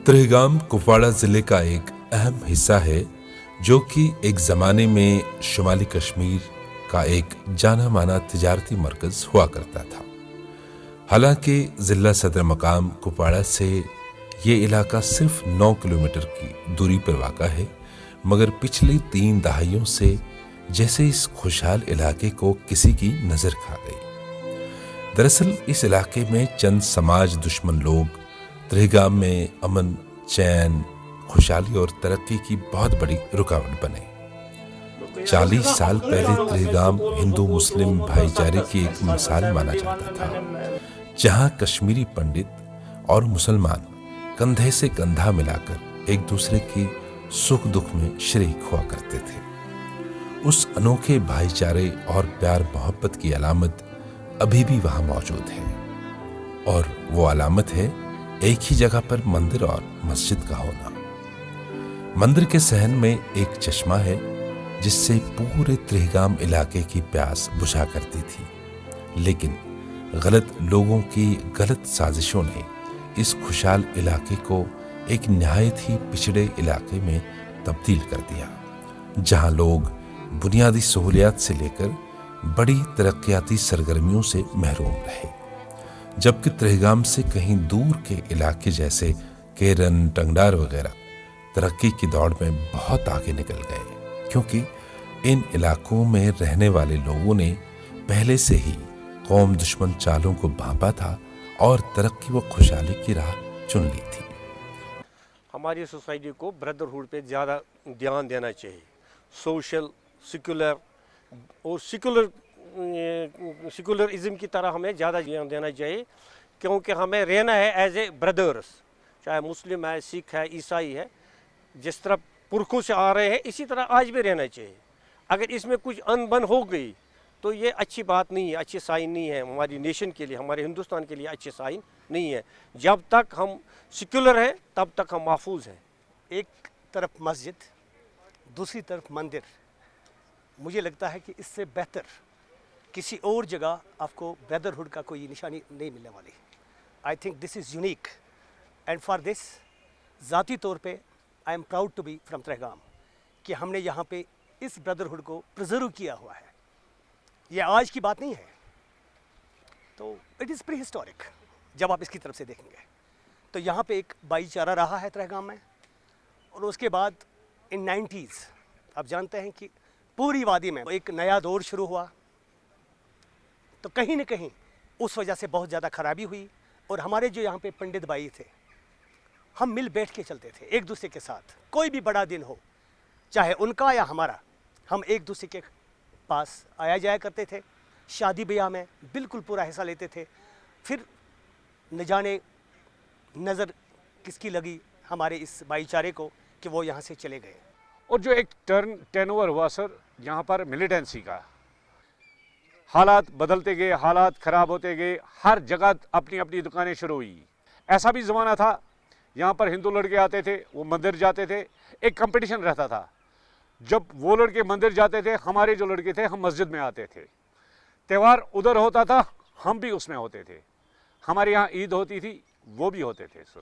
त्रेहगाम कुपवाड़ा ज़िले का एक अहम हिस्सा है जो कि एक ज़माने में शुमाली कश्मीर का एक जाना माना तिजारती मरकज़ हुआ करता था। हालांकि ज़िला सदर मकाम कुपवाड़ा से ये इलाका सिर्फ 9 किलोमीटर की दूरी पर वाक़ा है, मगर पिछली 3 दहाइयों से जैसे इस खुशहाल इलाके को किसी की नज़र खा गई। दरअसल इस इलाके में चंद समाज दुश्मन लोग त्रेहगाम में अमन, चैन, खुशहाली और तरक्की की बहुत बड़ी रुकावट बने। 40 साल पहले त्रेहगाम हिंदू मुस्लिम भाईचारे की एक मिसाल माना जाता था, जहां कश्मीरी पंडित और मुसलमान कंधे से कंधा मिलाकर एक दूसरे की सुख दुख में शरीक हुआ करते थे। उस अनोखे भाईचारे और प्यार मोहब्बत की अलामत अभी भी वहां मौजूद है, और वो अलामत है एक ही जगह पर मंदिर और मस्जिद का होना। मंदिर के सहन में एक चश्मा है जिससे पूरे त्रेहगाम इलाके की प्यास बुझा करती थी, लेकिन गलत लोगों की गलत साजिशों ने इस खुशहाल इलाके को एक निहायत ही पिछड़े इलाके में तब्दील कर दिया, जहां लोग बुनियादी सहूलियात से लेकर बड़ी तरक्याती सरगर्मियों से महरूम रहे। जबकि त्रेहगाम से कहीं दूर के इलाके जैसे केरन, टंगडार वगैरह तरक्की की दौड़ में बहुत आगे निकल गए, क्योंकि इन इलाकों में रहने वाले लोगों ने पहले से ही कौम दुश्मन चालों को भांपा था और तरक्की व खुशहाली की राह चुन ली थी। हमारी सोसाइटी को ब्रदरहुड पे ज़्यादा ध्यान देना चाहिए। सोशल, सेकुलर और सेकुलरिज्म की तरह हमें ज़्यादा ध्यान देना चाहिए, क्योंकि हमें रहना है एज ए ब्रदर्स, चाहे मुस्लिम है, सिख है, ईसाई है। जिस तरह पुरखों से आ रहे हैं इसी तरह आज भी रहना चाहिए। अगर इसमें कुछ अनबन हो गई तो ये अच्छी बात नहीं है, अच्छी साइन नहीं है हमारी नेशन के लिए, हमारे हिंदुस्तान के लिए अच्छी साइन नहीं है। जब तक हम सेकुलर हैं तब तक हम महफूज हैं। एक तरफ मस्जिद, दूसरी तरफ मंदिर, मुझे लगता है कि इससे बेहतर किसी और जगह आपको ब्रदरहुड का कोई निशानी नहीं मिलने वाली। I think this is unique, and for this ज़ाती तौर पे I am proud to be from Trehgam कि हमने यहाँ पे इस ब्रदरहुड को प्रिजर्व किया हुआ है। ये आज की बात नहीं है, तो इट इज़ प्री हिस्टोरिक। जब आप इसकी तरफ से देखेंगे तो यहाँ पे एक भाईचारा रहा है त्रेहगाम में, और उसके बाद इन 90s आप जानते हैं कि पूरी वादी में एक नया दौर शुरू हुआ, तो कहीं न कहीं उस वजह से बहुत ज़्यादा खराबी हुई। और हमारे जो यहाँ पे पंडित भाई थे, हम मिल बैठ के चलते थे एक दूसरे के साथ। कोई भी बड़ा दिन हो, चाहे उनका या हमारा, हम एक दूसरे के पास आया जाया करते थे। शादी ब्याह में बिल्कुल पूरा हिस्सा लेते थे। फिर न जाने नज़र किसकी लगी हमारे इस भाईचारे को कि वो यहाँ से चले गए। और जो एक टर्नओवर हुआ सर यहाँ पर मिलिटेंसी का, हालात बदलते गए, हालात ख़राब होते गए, हर जगह अपनी अपनी दुकानें शुरू हुई। ऐसा भी ज़माना था यहाँ पर हिंदू लड़के आते थे, वो मंदिर जाते थे, एक कंपटीशन रहता था। जब वो लड़के मंदिर जाते थे, हमारे जो लड़के थे हम मस्जिद में आते थे। त्यौहार उधर होता था, हम भी उसमें होते थे। हमारे यहाँ ईद होती थी, वो भी होते थे सर।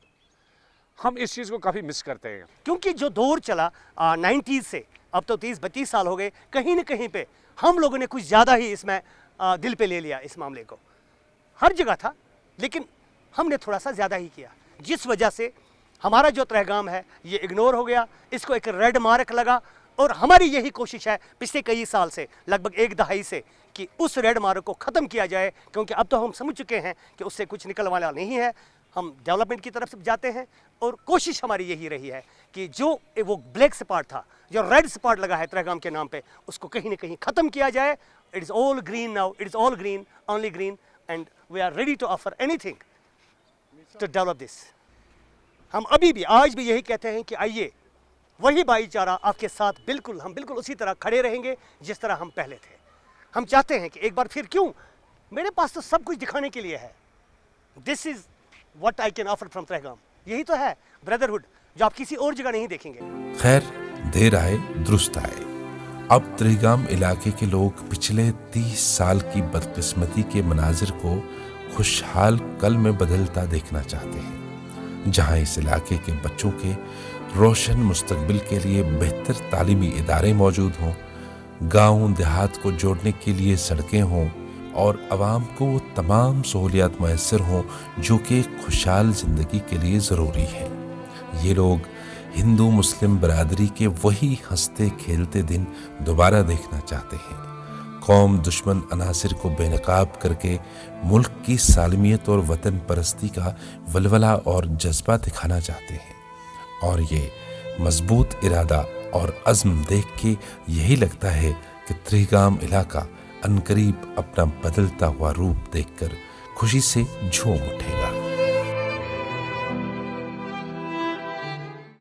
हम इस चीज़ को काफ़ी मिस करते हैं, क्योंकि जो दौर चला 90s से अब तो 30-32 साल हो गए, कहीं न कहीं पे हम लोगों ने कुछ ज़्यादा ही इसमें दिल पे ले लिया। इस मामले को हर जगह था, लेकिन हमने थोड़ा सा ज़्यादा ही किया, जिस वजह से हमारा जो त्रेहगाम है ये इग्नोर हो गया, इसको एक रेड मार्क लगा। और हमारी यही कोशिश है पिछले कई साल से, लगभग 1 दहाई से, कि उस रेड मार्क को ख़त्म किया जाए, क्योंकि अब तो हम समझ चुके हैं कि उससे कुछ निकलने वाला नहीं है। हम डेवलपमेंट की तरफ से जाते हैं, और कोशिश हमारी यही रही है कि जो वो ब्लैक स्पॉट था, जो रेड स्पॉट लगा है त्रेहगाम के नाम पे, उसको कहीं ना कहीं ख़त्म किया जाए। It is all green now, it is all green, only green, and we are ready to offer anything to develop this. हम अभी भी आज भी यही कहते हैं कि आइए, वही भाईचारा आपके साथ, बिल्कुल हम बिल्कुल उसी तरह खड़े रहेंगे जिस तरह हम पहले थे। हम चाहते हैं कि एक बार फिर, क्यों, मेरे पास तो सब कुछ दिखाने के लिए है। This is what I can offer from Trehgam. यही तो है ब्रदरहुड, जो आप किसी और जगह नहीं देखेंगे। खैर, देर आए दुरुस्त आए। अब त्रेहगाम इलाके के लोग पिछले 30 साल की बदकिस्मती के मनाजिर को खुशहाल कल में बदलता देखना चाहते हैं। जहां इस इलाके के बच्चों के रोशन मुस्तकबिल के लिए बेहतर तालीमी इदारे मौजूद हों, गांव देहात को जोड़ने के लिए सड़कें हों और आवाम को वो तमाम सहूलियात मैसर हों जो कि एक खुशहाल ज़िंदगी के लिए ज़रूरी है। ये लोग हिंदू मुस्लिम बरादरी के वही हंसते खेलते दिन दोबारा देखना चाहते हैं। कौम दुश्मन अनासिर को बेनकाब करके मुल्क की सालमियत और वतन परस्ती का वलवला और जज्बा दिखाना चाहते हैं, और ये मजबूत इरादा और अज़्म देख के यही लगता है कि त्रिगाम इलाका अनकरीब अपना बदलता हुआ रूप देखकर खुशी से झूम उठेगा।